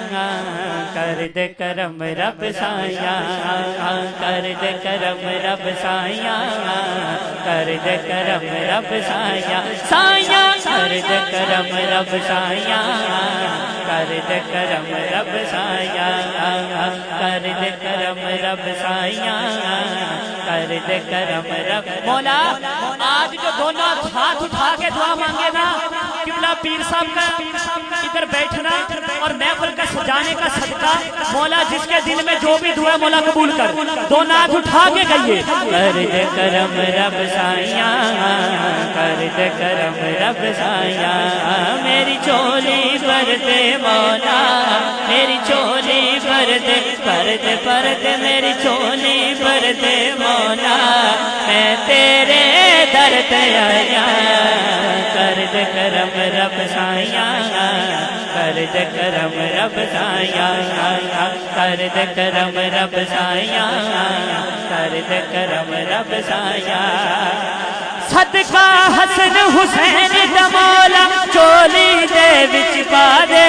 کر دے کرم رب سایاں کر دے کرم رب سایاں کر دے کرم رب سایاں سایاں کر دے کرم رب سایاں کر دے کرم رب سایاں کر دے کرم رب سایاں کر دے کرم رب مولا آج جو دونوں ہاتھ اٹھا کے دعا مانگے نا قبلہ پیر صاحب کا ادھر بیٹھنا اور محفل کا سجانے کا صدقہ مولا جس کے دل میں جو بھی دعا ہے مولا قبول کر دونوں ہاتھ اٹھا کے گئیے کر دے کرم رب سایاں کر دے کرم رب سایاں میری چولی بھر دے مولا میری چولی بھر دے میری چولی بھر دے مولا میں تیرے در پہ آیا کر دے کرم رب سایاں کر دے کرم رب سایاں کر دے کرم رب سایاں کر دے کرم رب سایاں صدقہ حسن حسین دا مولا چولی دے وچ پا دے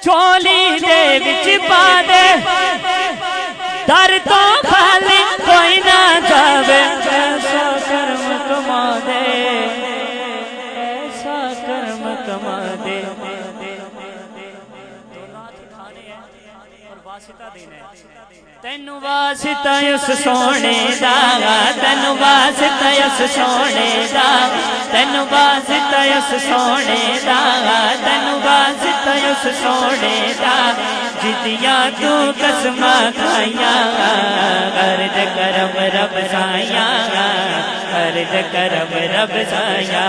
چولی دے وچ پا دے در تو خالی کوئی نہ جاوے ایسا کرم کما دے ایسا کرم کما دے تینو واسطہ اس سونے دا تینو واسطہ اس سونے دا تینو واسطہ اس سونے دا تینو واسطہ اس سونے دا جتیاں تو قسمہ کھائیاں کر دے کرم رب سایاں کر دے کرم رب سایاں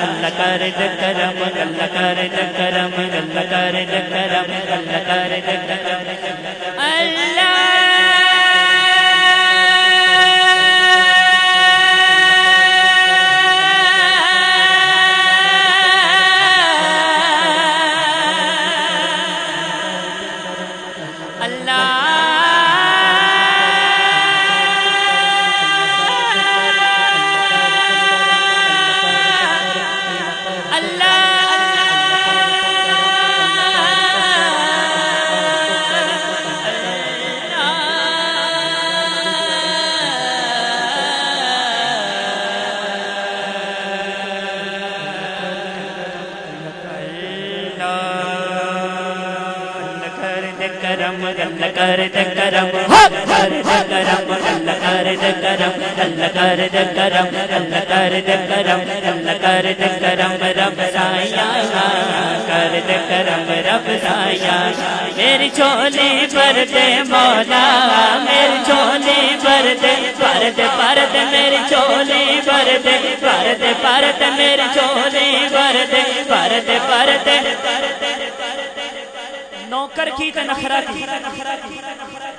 اللہ کر دے کرم اللہ کر دے کرم اللہ کر دے کرم اللہ کر دے کرم اللہ کرم اللہ کر دے کرم کر دے کرم اللہ کر دے کرم اللہ کر دے کرم اللہ کر دے کرم اللہ کر دے کرم رب سایاں کر دے کرم رب سایاں میری چولی بھر دے مولا میری چولی بھر دے میری چولی بھر دے میری چولی بھر دے نوکر کی تے نخرہ کی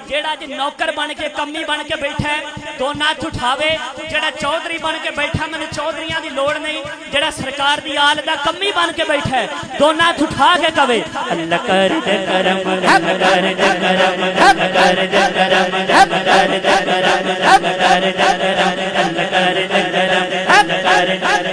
جیڑا جی نوکر بن کے کمی بن کے بیٹھا ہے دو ناتھ اٹھاوے جیڑا چودھری بن کے بیٹھا میں نے چودھریاں دی لوڑ نہیں جیڑا سرکار دی آل دا کمی بن کے بیٹھا ہے دو ناتھ اٹھا کے کہے اللہ کر دے کرم اللہ کر دے کرم اللہ کر دے کرم اللہ کر دے کرم اللہ کر دے کرم اللہ کر دے کرم اللہ کر دے کرم